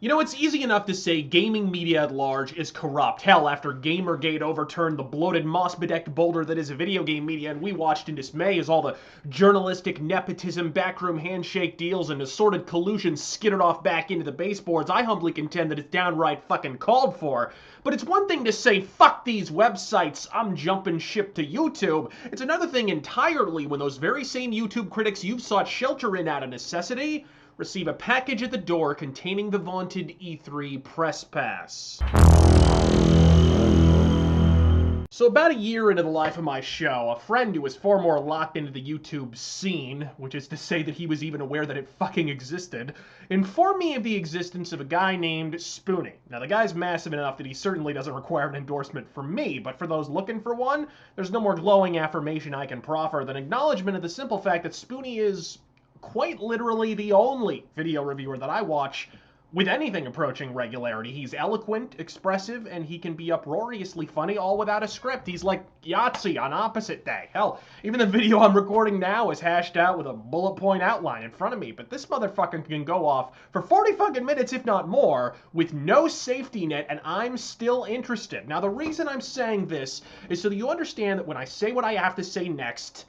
You know, it's easy enough to say gaming media at large is corrupt. Hell, after Gamergate overturned the bloated, moss-bedecked boulder that is video game media, and we watched in dismay as all the journalistic nepotism, backroom handshake deals, and assorted collusion skittered off back into the baseboards, I humbly contend that it's downright fucking called for. But it's one thing to say, fuck these websites, I'm jumping ship to YouTube. It's another thing entirely when those very same YouTube critics you've sought shelter in out of necessity receive a package at the door containing the vaunted E3 Press Pass. So about a year into the life of my show, a friend who was far more locked into the YouTube scene, which is to say that he was even aware that it fucking existed, informed me of the existence of a guy named Spoonie. Now the guy's massive enough that he certainly doesn't require an endorsement from me, but for those looking for one, there's no more glowing affirmation I can proffer than acknowledgement of the simple fact that Spoonie is quite literally the only video reviewer that I watch with anything approaching regularity. He's eloquent, expressive, and he can be uproariously funny all without a script. He's like Yahtzee on opposite day. Hell, even the video I'm recording now is hashed out with a bullet point outline in front of me, but this motherfucker can go off for 40 fucking minutes, if not more, with no safety net, and I'm still interested. Now, the reason I'm saying this is so that you understand that when I say what I have to say next,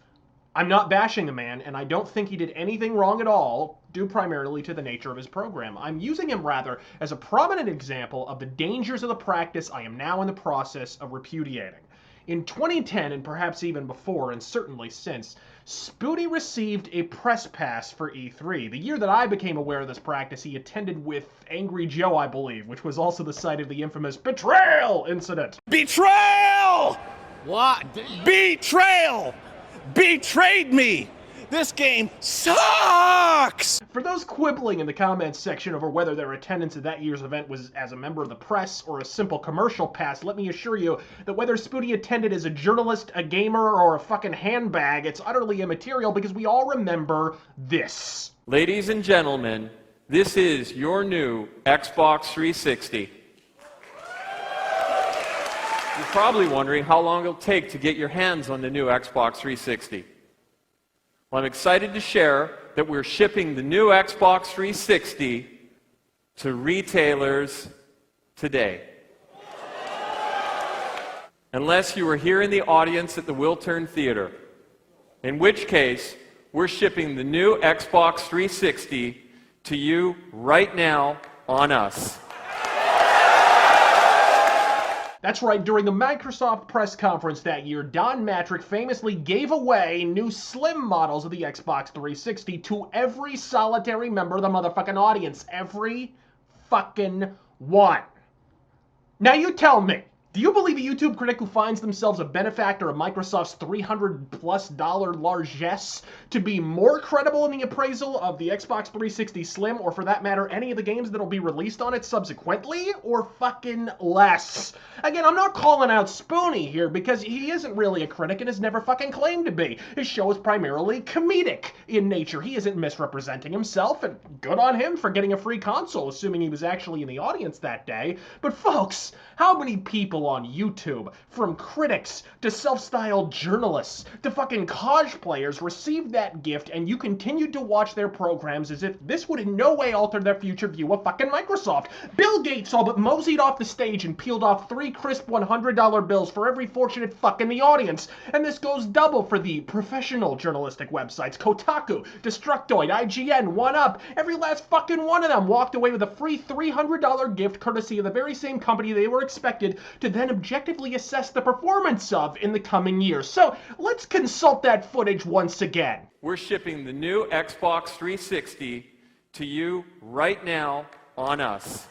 I'm not bashing the man, and I don't think he did anything wrong at all, due primarily to the nature of his program. I'm using him, rather, as a prominent example of the dangers of the practice I am now in the process of repudiating. In 2010, and perhaps even before, and certainly since, Spoonie received a press pass for E3. The year that I became aware of this practice, he attended with Angry Joe, I believe, which was also the site of the infamous Betrayal incident. Betrayal! What? Betrayal! Betrayed me! This game sucks! For those quibbling in the comments section over whether their attendance at that year's event was as a member of the press or a simple commercial pass, let me assure you that whether Spoonie attended as a journalist, a gamer, or a fucking handbag, it's utterly immaterial because we all remember this. Ladies and gentlemen, this is your new Xbox 360. You're probably wondering how long it'll take to get your hands on the new Xbox 360. Well, I'm excited to share that we're shipping the new Xbox 360 to retailers today. Unless you were here in the audience at the Wiltern Theater, in which case we're shipping the new Xbox 360 to you right now on us. That's right, during the Microsoft press conference that year, Don Matrick famously gave away new slim models of the Xbox 360 to every solitary member of the motherfucking audience. Every fucking one. Now you tell me, do you believe a YouTube critic who finds themselves a benefactor of Microsoft's $300+ largesse to be more credible in the appraisal of the Xbox 360 Slim, or for that matter, any of the games that'll be released on it subsequently, or fucking less? Again, I'm not calling out Spoonie here because he isn't really a critic and has never fucking claimed to be. His show is primarily comedic in nature. He isn't misrepresenting himself, and good on him for getting a free console, assuming he was actually in the audience that day. But folks, how many people on YouTube, from critics to self-styled journalists to fucking cosplayers, received that gift and you continued to watch their programs as if this would in no way alter their future view of fucking Microsoft? Bill Gates all but moseyed off the stage and peeled off 3 crisp $100 bills for every fortunate fuck in the audience. And this goes double for the professional journalistic websites. Kotaku, Destructoid, IGN, 1UP, every last fucking one of them walked away with a free $300 gift courtesy of the very same company they were expected to then objectively assess the performance of in the coming years. So let's consult that footage once again. We're shipping the new Xbox 360 to you right now on us.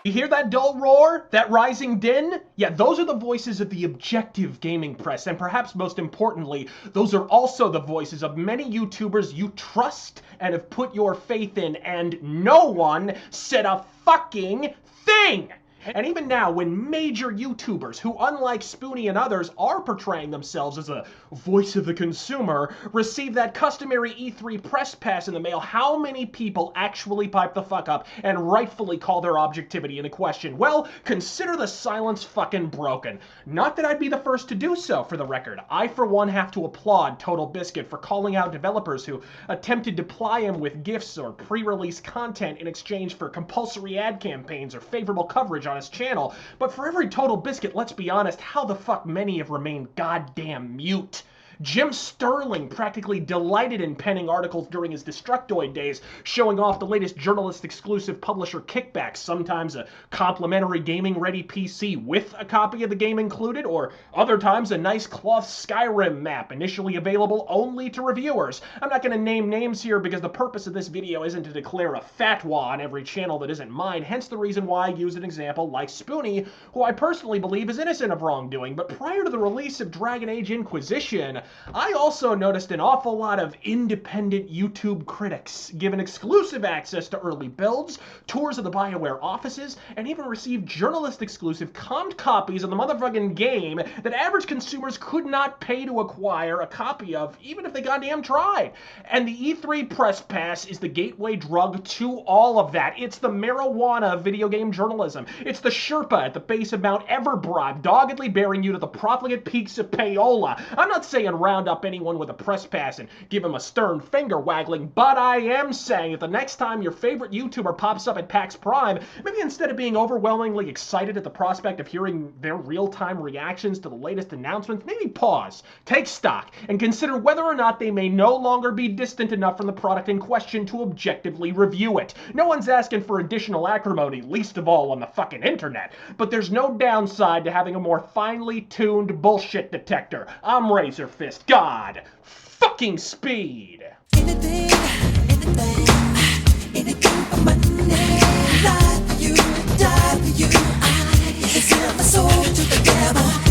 You hear that dull roar? That rising din? Yeah, those are the voices of the objective gaming press, and perhaps most importantly, those are also the voices of many YouTubers you trust and have put your faith in, and no one said a fucking thing! And even now, when major YouTubers, who unlike Spoonie and others are portraying themselves as a voice of the consumer, receive that customary E3 press pass in the mail, how many people actually pipe the fuck up and rightfully call their objectivity into question? Well, consider the silence fucking broken. Not that I'd be the first to do so, for the record. I, for one, have to applaud Total Biscuit for calling out developers who attempted to ply him with gifts or pre-release content in exchange for compulsory ad campaigns or favorable coverage on his channel. But for every Total Biscuit, let's be honest, how the fuck many have remained goddamn mute? Jim Sterling practically delighted in penning articles during his Destructoid days, showing off the latest journalist-exclusive publisher kickbacks, sometimes a complimentary gaming-ready PC with a copy of the game included, or other times a nice cloth Skyrim map, initially available only to reviewers. I'm not going to name names here because the purpose of this video isn't to declare a fatwa on every channel that isn't mine, hence the reason why I use an example like Spoonie, who I personally believe is innocent of wrongdoing. But prior to the release of Dragon Age Inquisition, I also noticed an awful lot of independent YouTube critics given exclusive access to early builds, tours of the BioWare offices, and even received journalist-exclusive comped copies of the motherfucking game that average consumers could not pay to acquire a copy of, even if they goddamn tried. And the E3 Press Pass is the gateway drug to all of that. It's the marijuana of video game journalism. It's the Sherpa at the base of Mount Everbribe, doggedly bearing you to the profligate peaks of payola. I'm not saying round up anyone with a press pass and give him a stern finger waggling, but I am saying that the next time your favorite YouTuber pops up at PAX Prime, maybe instead of being overwhelmingly excited at the prospect of hearing their real-time reactions to the latest announcements, maybe pause, take stock, and consider whether or not they may no longer be distant enough from the product in question to objectively review it. No one's asking for additional acrimony, least of all on the fucking internet, but there's no downside to having a more finely tuned bullshit detector. I'm Razor Fist. God fucking speed. Anything for money. Lie for you, die for you. I sell my soul to the devil.